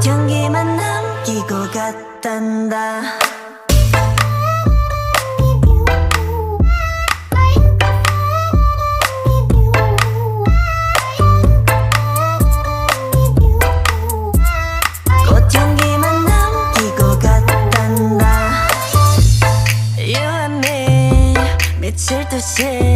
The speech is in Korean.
향기만 남기고 갔단다. 꽃향기만 남기고 갔단다. You and me 미칠 듯이